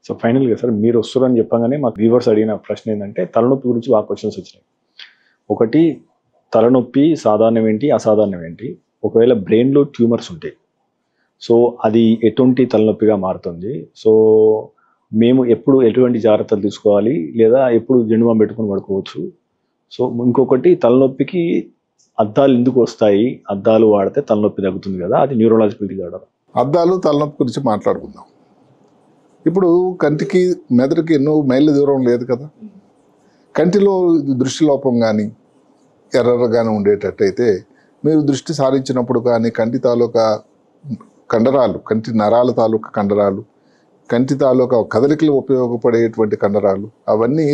So ఫైనల్గా sir మీరు వస్తారని చెప్పగానే మాకు వ్యూవర్స్ అడిగిన ప్రశ్న ఏంటంటే తలనొప్పి గురించి బాగా క్వశ్చన్స్ వచ్చినాయి. ఒకటి, తలనొప్పి సాధారణం ఏంటి, అసాధారణం ఏంటి, ఒకవేళ బ్రెయిన్లో ట్యూమర్స్ ఉంటాయి సో అది ఎటువంటి తలనొప్పిగా మారుతుంది, సో మేము ఎప్పుడు ఎటువంటి జాగ్రత్తలు తీసుకోవాలి, లేదా ఎప్పుడు జెండుబాం పెట్టుకుని పడుకోవచ్చు. సో ఇంకొకటి, తలనొప్పికి అద్దాలు ఎందుకు వస్తాయి, అద్దాలు వాడితే తలనొప్పి తగ్గుతుంది కదా, అది న్యూరలాజికల్ డిజార్డర్. అద్దాలు తలనొప్పి గురించి మాట్లాడుకుందాం. ఇప్పుడు కంటికి మెదడుకి ఎన్నో మైళ్ళ దూరం లేదు కదా. కంటిలో దృష్టి లోపం కానీ ఎర్రగా ఉండేటట్టయితే మీరు దృష్టి సారించినప్పుడు కానీ కంటి తాలూకా కండరాలు, కంటి నరాల తాలూకా కండరాలు, కంటి తాలూకా కదలికలు ఉపయోగపడేటువంటి కండరాలు అవన్నీ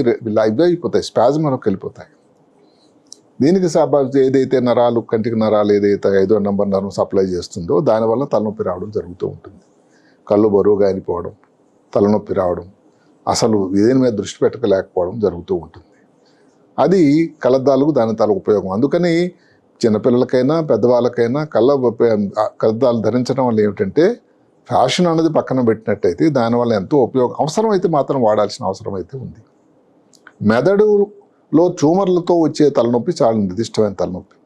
అయిపోతాయి, స్పాజంలోకి వెళ్ళిపోతాయి. దీనికి ఏదైతే నరాలు, కంటికి నరాలు ఏదైతే 5వ నంబర్ నరం సప్లై చేస్తుందో దానివల్ల తలనొప్పి రావడం జరుగుతూ ఉంటుంది. కళ్ళు బరువుగా అయిపోవడం, తలనొప్పి రావడం, అసలు దేని మీద దృష్టి పెట్టలేకపోవడం జరుగుతూ ఉంటుంది. అది కళ్ళద్దాలకు దాని తల ఉపయోగం. అందుకని చిన్నపిల్లలకైనా పెద్దవాళ్ళకైనా కళ్ళద్దాలు ధరించడం వల్ల ఏమిటంటే ఫ్యాషన్ అనేది పక్కన పెట్టినట్టయితే దానివల్ల ఎంతో ఉపయోగం. అవసరమైతే మాత్రం వాడాల్సిన అవసరం అయితే ఉంది. మెదడులో ట్యూమర్లతో వచ్చే తలనొప్పి చాలా నిర్దిష్టమైన తలనొప్పి.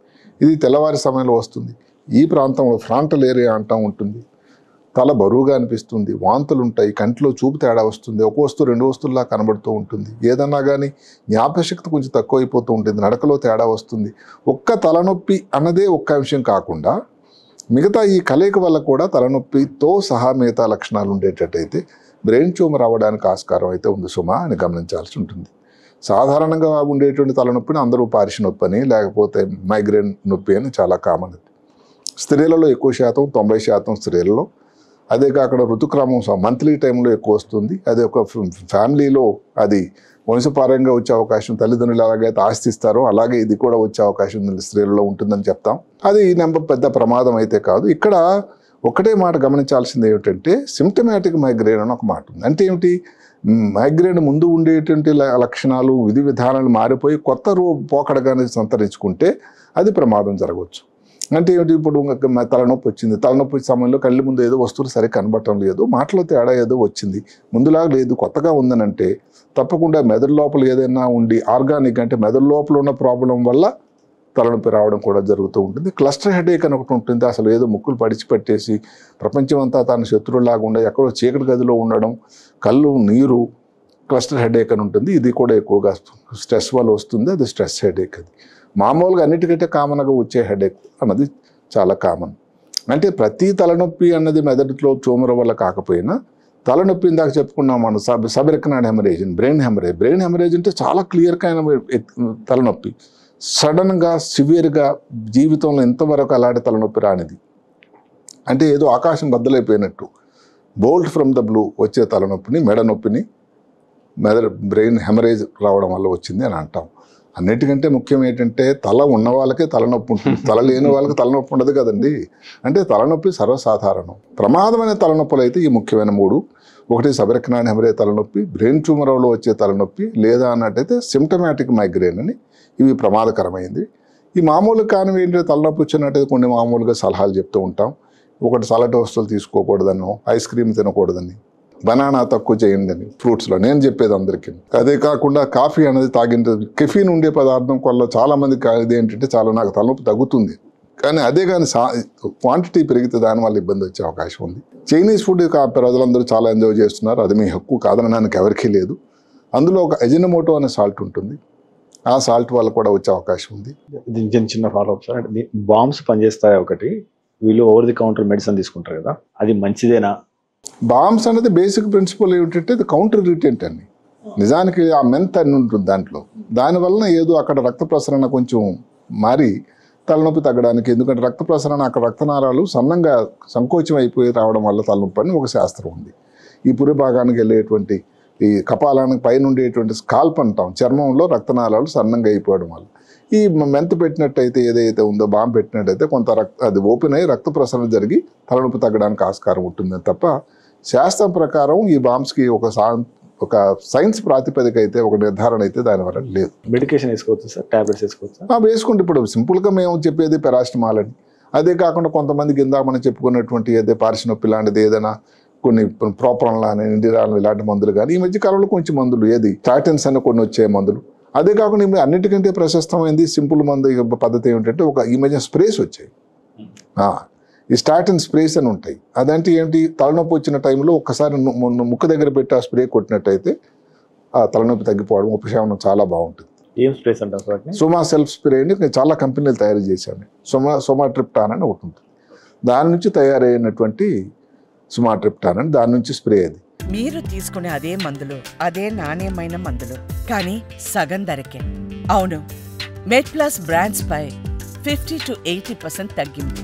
ఇది తెల్లవారి సమయంలో వస్తుంది. ఈ ప్రాంతంలో ఫ్రాంటల్ ఏరియా అంటూ ఉంటుంది. తల బరువుగా అనిపిస్తుంది, వాంతులు ఉంటాయి, కంటిలో చూపు తేడా వస్తుంది, ఒక వస్తువు 2 వస్తువుల్లా కనబడుతూ ఉంటుంది. ఏదన్నా కానీ జ్ఞాపశక్తి కొంచెం తక్కువ అయిపోతూ ఉంటుంది, నడకలో తేడా వస్తుంది. ఒక్క తలనొప్పి అన్నదే ఒక్క అంశం కాకుండా మిగతా ఈ కలయిక వల్ల కూడా తలనొప్పితో సహా మిగతా లక్షణాలు ఉండేటట్టయితే బ్రెయిన్ ట్యూమర్ అవ్వడానికి ఆస్కారం అయితే ఉంది సుమా అని గమనించాల్సి ఉంటుంది. సాధారణంగా ఉండేటువంటి తలనొప్పిని అందరూ పారిషి నొప్పి అని, లేకపోతే మైగ్రేన్ నొప్పి అని చాలా కామన్. స్త్రీలలో ఎక్కువ శాతం, 90% స్త్రీలలో. అదే కాకుండా ఋతుక్రమం మంత్లీ టైంలో ఎక్కువ వస్తుంది. అది ఒక ఫ్యామిలీలో అది వంశపారంగా వచ్చే అవకాశం, తల్లిదండ్రులు ఎలాగైతే ఆస్తిస్తారో అలాగే ఇది కూడా వచ్చే అవకాశం స్త్రీలలో ఉంటుందని చెప్తాం. అది పెద్ద ప్రమాదం అయితే కాదు. ఇక్కడ ఒకటే మాట గమనించాల్సింది ఏమిటంటే సిమ్టమాటిక్ మైగ్రేన్ అని ఒక మాట ఉంది. అంటే ఏమిటి, మైగ్రేన్ ముందు ఉండేటువంటి లక్షణాలు, విధి విధానాలు మారిపోయి కొత్త పోకడగానే సంతరించుకుంటే అది ప్రమాదం జరగవచ్చు. అంటే ఏమిటి, ఇప్పుడు తలనొప్పి వచ్చింది, తలనొప్పి సమయంలో కళ్ళ ముందు ఏదో వస్తువులు సరిగ్గా కనబడటం లేదు, మాటలో తేడా ఏదో వచ్చింది, ముందులాగా లేదు, కొత్తగా ఉందనంటే తప్పకుండా మెదడు లోపల ఏదైనా ఉండి ఆర్గానిక్ అంటే మెదడు లోపల ఉన్న ప్రాబ్లం వల్ల తలనొప్పి రావడం కూడా జరుగుతూ ఉంటుంది. క్లస్టర్ హెడేక్ అని ఒకటి ఉంటుంది. అసలు ఏదో ముక్కులు పడిచిపెట్టేసి ప్రపంచం అంతా తన శత్రువులాగా ఉండే ఎక్కడో చీకటి గదిలో ఉండడం, కళ్ళు నీరు, క్లస్టర్ హెడేక్ అని ఉంటుంది. ఇది కూడా ఎక్కువగా స్ట్రెస్ వల్ల వస్తుంది. అది స్ట్రెస్ హెడేక్. అది మామూలుగా అన్నిటికంటే కామన్గా వచ్చే హెడేక్ అన్నది చాలా కామన్. అంటే ప్రతి తలనొప్పి అన్నది మెదడులో ట్యూమర్ వల్ల కాకపోయినా తలనొప్పి ఇందాక చెప్పుకున్నాం మనం subarachnoid haemorrhage, brain haemorrhage. Brain haemorrhage అంటే చాలా క్లియర్గా తలనొప్పి, సడన్గా సివియర్గా జీవితంలో ఇంతవరకు అలాంటి తలనొప్పి రానిది. అంటే ఏదో ఆకాశం బద్దలైపోయినట్టు బోల్ట్ ఫ్రమ్ ద బ్లూ వచ్చే తలనొప్పిని, మెడ నొప్పిని బ్రెయిన్ హెమరేజ్ రావడం వల్ల వచ్చింది అని అంటాం. అన్నిటికంటే ముఖ్యం ఏంటంటే తల ఉన్న వాళ్ళకే తలనొప్పి ఉంటుంది, తల లేని వాళ్ళకి తలనొప్పి ఉండదు కదండి. అంటే తలనొప్పి సర్వసాధారణం. ప్రమాదమైన తలనొప్పులు అయితే ఈ ముఖ్యమైన 3: ఒకటి సబెరకనాయిడ్ హెమరేజ్ తలనొప్పి, బ్రెయిన్ ట్యూమర్లో వచ్చే తలనొప్పి, లేదా అన్నట్టయితే సిమ్టమాటిక్ మైగ్రేన్ అని. ఇవి ప్రమాదకరమైంది. ఈ మామూలు కానివి ఏంటంటే తలనొప్పి వచ్చినట్టయితే కొన్ని మామూలుగా సలహాలు చెప్తూ ఉంటాం. ఒకటి చల్లటి వస్తువులు తీసుకోకూడదనో, ఐస్ క్రీమ్ తినకూడదని, బనానా తక్కువ చేయండి అని ఫ్రూట్స్లో నేను చెప్పేది అందరికీ. అదే కాకుండా కాఫీ అనేది తాగింది, కెఫీన్ ఉండే పదార్థం వల్ల చాలామందికి ఇది ఏంటంటే చాలా నాకు తలనొప్పి తగ్గుతుంది, కానీ అదే కానీ క్వాంటిటీ పెరిగితే దానివల్ల ఇబ్బంది వచ్చే అవకాశం ఉంది. చైనీస్ ఫుడ్ ప్రజలందరూ చాలా ఎంజాయ్ చేస్తున్నారు, అది మీ హక్కు, కాదనడానికి ఎవరికీ లేదు. అందులో ఒక అజినోమోటో అనే సాల్ట్ ఉంటుంది, ఆ సాల్ట్ వల్ల కూడా వచ్చే అవకాశం ఉంది. దీని చిన్న ఫాలోఅప్ సార్, అంటే బాంబ్స్ పనిచేస్తాయి ఒకటి, వీళ్ళు ఓవర్ ది కౌంటర్ మెడిసిన్ తీసుకుంటారు కదా, అది మంచిదేనా? బాంబ్స్ అనేది బేసిక్ ప్రిన్సిపల్ ఏమిటంటే అది కౌంటర్ ఇరిటెంట్ అని. నిజానికి ఆ మెంత్ అని ఉంటుంది దాంట్లో, దానివల్ల ఏదో అక్కడ రక్త ప్రసరణ కొంచెం మారి తలనొప్పి తగ్గడానికి, ఎందుకంటే రక్త ప్రసరణ అక్కడ రక్తనాళాలు సన్నంగా సంకోచం అయిపోయి రావడం వల్ల తలనొప్పి అని ఒక శాస్త్రం ఉంది. ఈ పురి భాగానికి వెళ్ళేటువంటి ఈ కపాలానికి పైన ఉండేటువంటి స్కాల్ప్ అంటాం, చర్మంలో రక్తనాళాలు సన్నంగా అయిపోవడం వల్ల ఈ మెంతు పెట్టినట్టయితే ఏదైతే ఉందో బాంబు పెట్టినట్టయితే కొంత అది ఓపెన్ అయ్యి రక్త ప్రసరణ జరిగి తలనొప్పి తగ్గడానికి ఆస్కారం ఉంటుంది తప్ప శాస్త్రం ప్రకారం ఈ బాంబ్స్కి ఒక సైన్స్ ప్రాతిపదిక అయితే ఒక నిర్ధారణ అయితే దానివల్ల లేదు. మెడికేషన్ వేసుకోవచ్చు సార్, టాబ్లెట్స్ వేసుకోవచ్చు? వేసుకుంటే ఇప్పుడు సింపుల్గా మేము చెప్పేది పెరాసిటమాల్ అని. అదే కాకుండా కొంతమందికి ఇందాక మనం చెప్పుకున్నటువంటి ఏదైతే పార్శ్వ నొప్పి లాంటిది ఏదైనా కొన్ని ప్రోపరాన్లు అని ఇండిరాన్ ఇలాంటి మందులు కానీ ఈ మధ్య కాలంలో కొంచెం మందులు ఏది స్టాటిన్స్ అని కొన్ని వచ్చే మందులు. అదే కాకుండా ఇప్పుడు అన్నిటికంటే ప్రశస్తమైంది సింపుల్ మందు పద్ధతి ఏమిటంటే ఈ మధ్య స్ప్రేస్ వచ్చాయి. ఈ స్టాటిన్ స్ప్రేస్ అని ఉంటాయి. అదంటే ఏంటి, తలనొప్పి వచ్చిన టైంలో ఒక్కసారి ముక్కు దగ్గర పెట్టి ఆ స్ప్రే కొట్టినట్టయితే ఆ తలనొప్పి తగ్గిపోవడం, ఉపశమనం చాలా బాగుంటుంది. ఏం స్ప్రేస్ అంటారు? సోమా సెల్ఫ్ స్ప్రే అని చాలా కంపెనీలు తయారు చేశాను. సోమాట్రిప్టాన్ అని ఒకటి ఉంటుంది, దాని నుంచి తయారైనటువంటి సోమాట్రిప్టాన్ అని, దాని నుంచి స్ప్రే అది. మీరు తీసుకునే అదే మందులు, అదే నాణ్యమైన మందులు, కానీ సగం ధరకే. అవును, మెడ్ ప్లస్ బ్రాండ్స్ పై 50 to 80% తగ్గింపు.